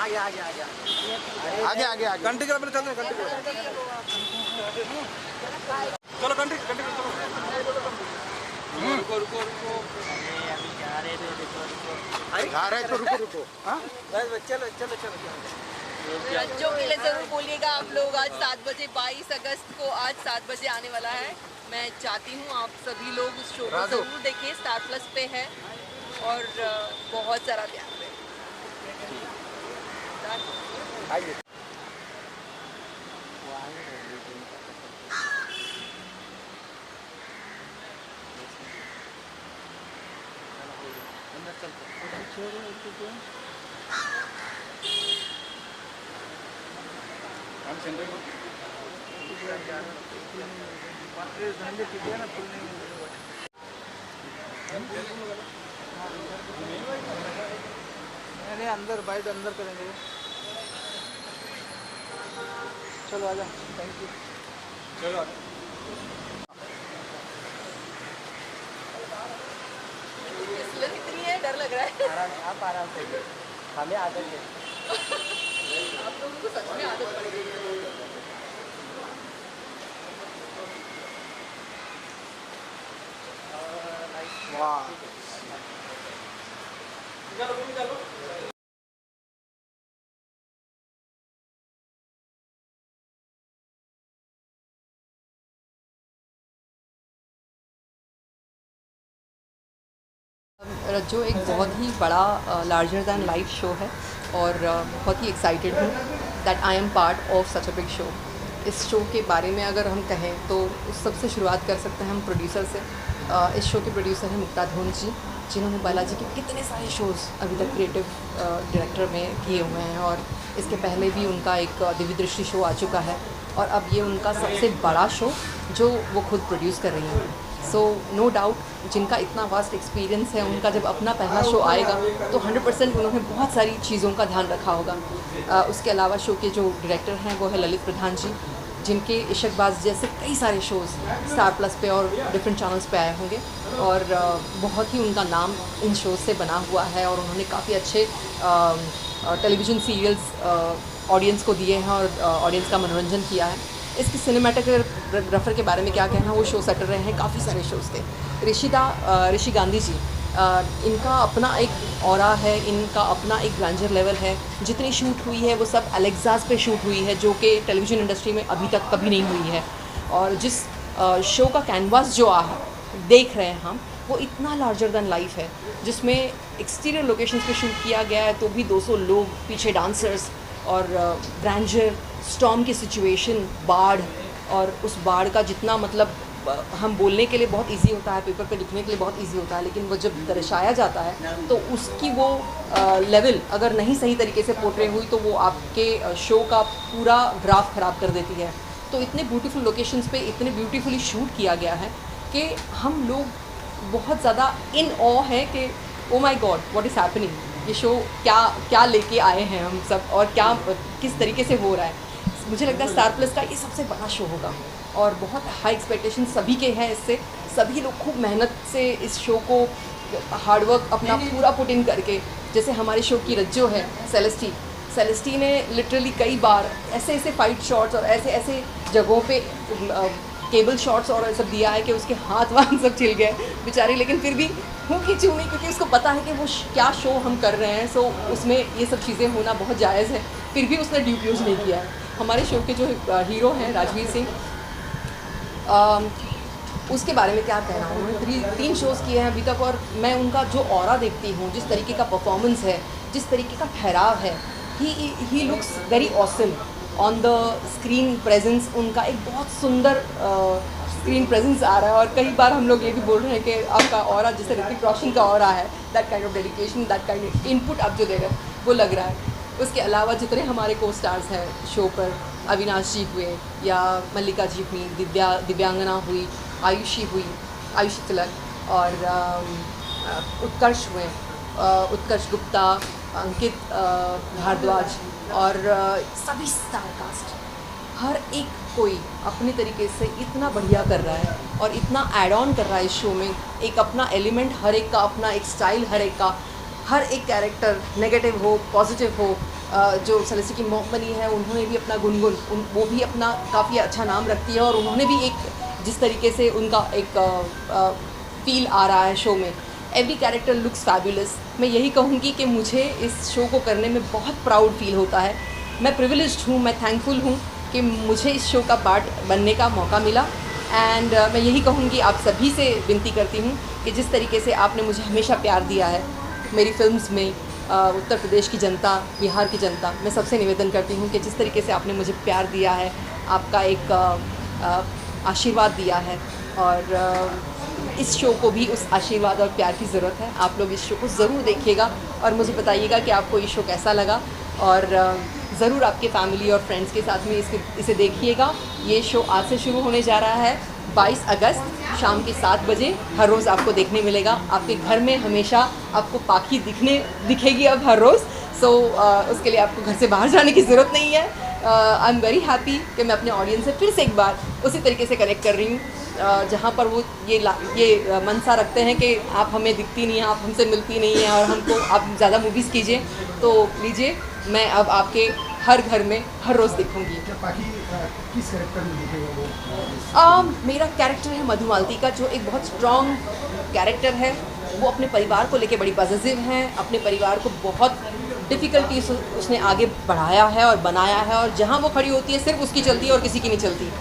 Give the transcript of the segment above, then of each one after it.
आगे आगे आगे आगे आगे आगे घंटे के चलते हैं, घंटे चलो घंटे घंटे चलो। रुको रुको रुको, अभी जा रहे थे, रुको रुको। जा रहे तो रुको रुको। हाँ बस चलो चलो चलो। रज्जो के लिए ज़रूर बोलिएगा आप लोग। आज 7 बजे 22 अगस्त को आज 7 बजे आने वाला है। मैं चाहती हूँ आप सभी लोग उस शो को ज़रूर देखिए। स्टार प्लस पे है और बहुत सारा प्यार है। आइए। अंदर चलते हम सेंटर को धंधे किए ना खुलने अरे अंदर बाइट अंदर करेंगे। चलो आजा, थैंक यू। चलो फिसलन इतनी है, डर लग रहा है। आप आराम से, हमें आदत है। आप लोगों को सच में आदत पड़ गई है। वाह रज्जो एक बहुत ही बड़ा लार्जर दैन लाइफ शो है और बहुत ही एक्साइटेड हूँ that I am part of such a big show. इस शो के बारे में अगर हम कहें तो उस सबसे शुरुआत कर सकते हैं हम प्रोड्यूसर से। इस शो के प्रोड्यूसर हैं मुक्ता धोन जी, जिन्होंने बालाजी के कितने सारे शोज़ अभी तक क्रिएटिव डायरेक्टर में किए हुए हैं और इसके पहले भी उनका एक दिव्य दृष्टि शो आ चुका है और अब ये उनका सबसे बड़ा शो जो वो खुद प्रोड्यूस कर रही हैं। सो नो डाउट जिनका इतना वास्ट एक्सपीरियंस है, उनका जब अपना पहला शो आएगा तो 100% उन्होंने बहुत सारी चीज़ों का ध्यान रखा होगा। उसके अलावा शो के जो डायरेक्टर हैं वो है ललित प्रधान जी, जिनके इशकबाज जैसे कई सारे शोज़ स्टार प्लस पे और डिफरेंट चैनल्स पे आए होंगे और बहुत ही उनका नाम इन शोज़ से बना हुआ है और उन्होंने काफ़ी अच्छे टेलीविज़न सीरियल्स ऑडियंस को दिए हैं और ऑडियंस का मनोरंजन किया है। इसके सिनेमेटोग्राफर के बारे में क्या कहना, वो शो सेटर रहे हैं काफ़ी सारे शोज़ के। ऋषि गांधी जी, इनका अपना एक ऑरा है, इनका अपना एक ग्रैंडर लेवल है। जितनी शूट हुई है वो सब एलेक्सास पे शूट हुई है, जो कि टेलीविज़न इंडस्ट्री में अभी तक कभी नहीं हुई है। और जिस शो का कैनवास जो देख रहे हैं हम, वो इतना लार्जर दैन लाइफ है, जिसमें एक्सटीरियर लोकेशंस पे शूट किया गया है तो भी 200 लोग पीछे, डांसर्स और ग्रैंडर, स्टॉर्म की सिचुएशन, बाढ़, और उस बाढ़ का जितना मतलब हम बोलने के लिए बहुत इजी होता है, पेपर पे लिखने के लिए बहुत इजी होता है, लेकिन वो जब दर्शाया जाता है तो उसकी वो लेवल अगर नहीं सही तरीके से पोर्ट्रे हुई तो वो आपके शो का पूरा ग्राफ ख़राब कर देती है। तो इतने ब्यूटीफुल लोकेशंस पे इतने ब्यूटीफुली शूट किया गया है कि हम लोग बहुत ज़्यादा इन ऑ है कि oh my God what is happening, ये शो क्या लेके आए हैं हम सब और क्या किस तरीके से हो रहा है। मुझे लगता है स्टार प्लस का ये सबसे बड़ा शो होगा और बहुत हाई एक्सपेक्टेशन सभी के हैं इससे। सभी लोग खूब मेहनत से इस शो को हार्डवर्क अपना पूरा पुट इन करके, जैसे हमारे शो की रज्जो है सेलेस्टी ने लिटरली कई बार ऐसे फाइट शॉट्स और ऐसे जगहों पे केबल शॉट्स और सब दिया है कि उसके हाथ वाथ सब छिल गए बेचारी, लेकिन फिर भी हूँ खींचू नहीं, क्योंकि उसको पता है कि वो क्या शो हम कर रहे हैं। सो उसमें ये सब चीज़ें होना बहुत जायज़ है, फिर भी उसने ड्यूप यूज़ नहीं किया है। हमारे शो के जो हीरो हैं राजवीर सिंह, उसके बारे में क्या कहना, उन्होंने 3 शोज़ किए हैं अभी तक और मैं उनका जो ऑरा देखती हूँ, जिस तरीके का परफॉर्मेंस है, जिस तरीके का ठहराव है, he looks very awesome on the screen presence. उनका एक बहुत सुंदर स्क्रीन प्रेजेंस आ रहा है और कई बार हम लोग ये भी बोल रहे हैं कि आपका ऑरा जैसे ऋतिक रोशन का ऑरा है, that kind of dedication, that kind of input आप जो दे रहे हैं वो लग रहा है। उसके अलावा जितने हमारे को स्टार्स हैं शो पर, अविनाश जी हुए या मल्लिका जी हुई, दिव्यांगना हुई, आयुषी तिलक और उत्कर्ष हुए, उत्कर्ष गुप्ता, अंकित भारद्वाज और सभी स्टार कास्ट, हर एक कोई अपनी तरीके से इतना बढ़िया कर रहा है और इतना ऐड ऑन कर रहा है इस शो में। एक अपना एलिमेंट, हर एक का अपना एक स्टाइल, हर एक का हर एक कैरेक्टर नेगेटिव हो पॉजिटिव हो। जो सेलेस्टी की मॉमनी है उन्होंने भी अपना गुनगुन वो भी अपना काफ़ी अच्छा नाम रखती है और उन्होंने भी एक जिस तरीके से उनका एक फील आ रहा है शो में, एवरी कैरेक्टर लुक्स फैबुलस। मैं यही कहूँगी कि मुझे इस शो को करने में बहुत प्राउड फील होता है। मैं प्रिविलेज्ड हूँ, मैं थैंकफुल हूँ कि मुझे इस शो का पार्ट बनने का मौका मिला। एंड मैं यही कहूँगी, आप सभी से विनती करती हूँ कि जिस तरीके से आपने मुझे हमेशा प्यार दिया है मेरी फिल्म्स में, उत्तर प्रदेश की जनता, बिहार की जनता, मैं सबसे निवेदन करती हूँ कि जिस तरीके से आपने मुझे प्यार दिया है, आपका एक आशीर्वाद दिया है, और इस शो को भी उस आशीर्वाद और प्यार की ज़रूरत है। आप लोग इस शो को ज़रूर देखिएगा और मुझे बताइएगा कि आपको ये शो कैसा लगा, और ज़रूर आपके फैमिली और फ्रेंड्स के साथ में इसे देखिएगा। ये शो आज से शुरू होने जा रहा है 22 अगस्त शाम के 7 बजे। हर रोज़ आपको देखने मिलेगा। आपके घर में हमेशा आपको पाखी दिखेगी अब हर रोज़। सो उसके लिए आपको घर से बाहर जाने की ज़रूरत नहीं है। आई एम वेरी हैप्पी कि मैं अपने ऑडियंस से फिर से एक बार उसी तरीके से कनेक्ट कर रही हूँ जहाँ पर वो ये मनसा रखते हैं कि आप हमें दिखती नहीं हैं, आप हमसे मिलती नहीं हैं और हमको आप ज़्यादा मूवीज़ कीजिए। तो लीजिए, मैं अब आपके हर घर में हर रोज़ दिखूँगी। किस कैरेक्टर में दिखेगा वो? मेरा कैरेक्टर है मधुमालती का, जो एक बहुत स्ट्रॉन्ग कैरेक्टर है। वो अपने परिवार को लेके बड़ी पॉजिटिव हैं। अपने परिवार को बहुत डिफ़िकल्टी से उसने आगे बढ़ाया है और बनाया है, और जहाँ वो खड़ी होती है सिर्फ उसकी चलती है और किसी की नहीं चलती।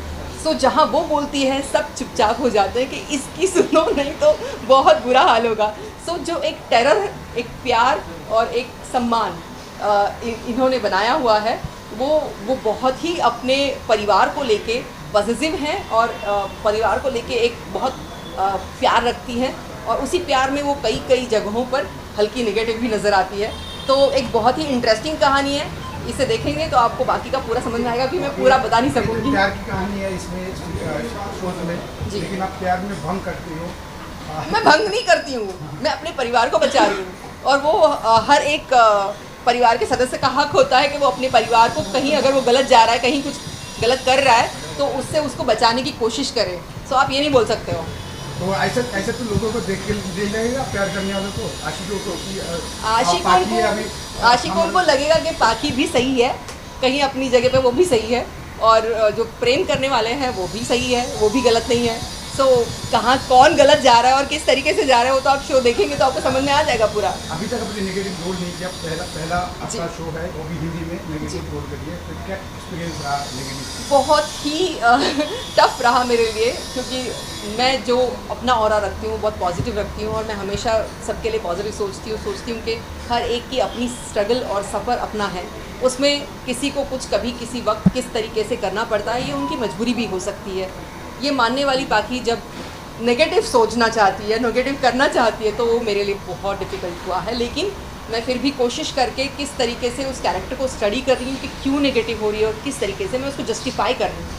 सो जहाँ वो बोलती है सब चुपचाप हो जाते हैं कि इसकी सुनो, नहीं तो बहुत बुरा हाल होगा। सो जो एक टेरर, एक प्यार और एक सम्मान इन्होंने बनाया हुआ है, वो बहुत ही अपने परिवार को लेके पॉजिटिव हैं और परिवार को लेके एक बहुत प्यार रखती हैं, और उसी प्यार में वो कई जगहों पर हल्की नेगेटिव भी नज़र आती है। तो एक बहुत ही इंटरेस्टिंग कहानी है। इसे देखेंगे तो आपको बाकी का पूरा समझ में आएगा, कि मैं पूरा बता नहीं सकूँगी। प्यार की कहानी है इसमें शो में, लेकिन आप प्यार में भंग करती हो। मैं भंग नहीं करती हूँ, मैं अपने परिवार को बचा रही हूँ, और वो हर एक परिवार के सदस्य का हक होता है कि वो अपने परिवार को कहीं अगर वो गलत जा रहा है, कहीं कुछ गलत कर रहा है, तो उससे उसको बचाने की कोशिश करें। सो आप ये नहीं बोल सकते हो। तो ऐसे तो लोगों को देख लगेगा, प्यार करने वालों को, आशिकों को लगेगा कि पाखी भी सही है, कहीं अपनी जगह पे वो भी सही है, और जो प्रेम करने वाले हैं वो भी सही है, वो भी गलत नहीं है। सो कहाँ कौन गलत जा रहा है और किस तरीके से जा रहा है, वो तो आप शो देखेंगे तो आपको समझ में आ जाएगा पूरा। अभी तक अपने नेगेटिव रोल नहीं किया, पहला आपका शो है, वो भी हिंदी में नेगेटिव रोल करिए, तो क्या एक्सपीरियंस रहा नेगेटिव? बहुत ही टफ रहा मेरे लिए, क्योंकि मैं जो अपना ऑरा रखती हूँ बहुत पॉजिटिव रखती हूँ, और मैं हमेशा सबके लिए पॉजिटिव सोचती हूँ कि हर एक की अपनी स्ट्रगल और सफ़र अपना है। उसमें किसी को कुछ कभी किसी वक्त किस तरीके से करना पड़ता है, ये उनकी मजबूरी भी हो सकती है। ये मानने वाली पाखी जब नेगेटिव सोचना चाहती है, नेगेटिव करना चाहती है, तो वो मेरे लिए बहुत डिफ़िकल्ट हुआ है। लेकिन मैं फिर भी कोशिश करके किस तरीके से उस कैरेक्टर को स्टडी कर रही हूँ कि क्यों नेगेटिव हो रही है और किस तरीके से मैं उसको जस्टिफाई कर रही हूँ।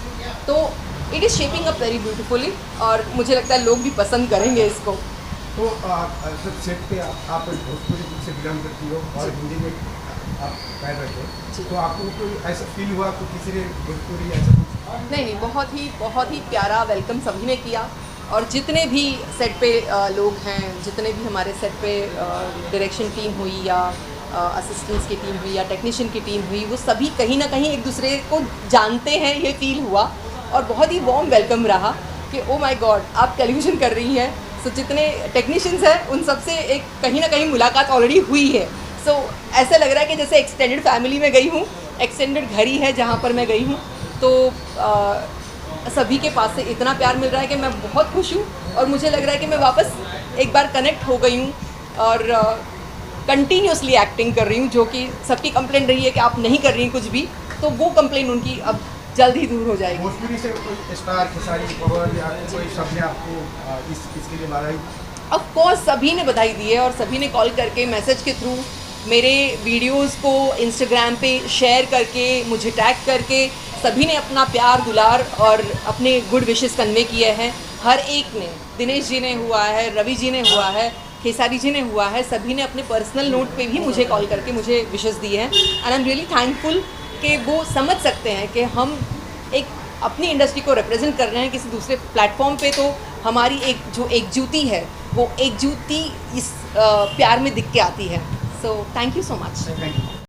तो it is shaping up very beautifully, और मुझे लगता है लोग भी पसंद करेंगे इसको। तो जब सेट पे आप भोजपुरी से बिलोंग करती हो और हिंदी में आप पैर रखे, तो आपको कोई ऐसा फील हुआ कि किसी ने भोजपुरी ऐसा कुछ? नहीं, बहुत ही प्यारा वेलकम सभी ने किया, और जितने भी सेट पे लोग हैं, जितने भी हमारे सेट पे डायरेक्शन टीम हुई या असिस्टेंट्स की टीम हुई या टेक्नीशियन की टीम हुई, वो सभी कहीं ना कहीं एक दूसरे को जानते हैं, ये फील हुआ, और बहुत ही वार्म वेलकम रहा कि ओ माय गॉड आप टेलीविज़न कर रही हैं। सो जितने टेक्नीशियंस हैं उन सबसे एक कहीं ना कहीं मुलाकात ऑलरेडी हुई है। सो ऐसा लग रहा है कि जैसे एक्सटेंडेड फैमिली में गई हूँ, एक्सटेंडेड घर ही है जहाँ पर मैं गई हूँ। तो सभी के पास से इतना प्यार मिल रहा है कि मैं बहुत खुश हूँ, और मुझे लग रहा है कि मैं वापस एक बार कनेक्ट हो गई हूँ और कंटिन्यूसली एक्टिंग कर रही हूँ, जो कि सबकी कंप्लेंट रही है कि आप नहीं कर रही हैं कुछ भी, तो वो कंप्लेंट उनकी अब जल्द ही दूर हो जाएगी। भोजपुरी से कोई स्टार, खेसारी, पवन या कोई सबने आपको इसके लिए बधाई? ऑफ कोर्स सभी ने बधाई दी है, और सभी ने कॉल करके, मैसेज के थ्रू, मेरे वीडियोस को इंस्टाग्राम पे शेयर करके, मुझे टैग करके, सभी ने अपना प्यार दुलार और अपने गुड विशेस कन्वे किए हैं। हर एक ने, दिनेश जी ने हुआ है, रवि जी ने हुआ है, खेसारी जी ने हुआ है, सभी ने अपने पर्सनल नोट पे भी मुझे कॉल करके मुझे विशेस दिए हैं। And I am really thankful कि वो समझ सकते हैं कि हम एक अपनी इंडस्ट्री को रिप्रेजेंट कर रहे हैं किसी दूसरे प्लेटफॉर्म पे, तो हमारी एक जो एकजुटी है, वो एकजुटी इस प्यार में दिख के आती है। So thank you so much. Thank you.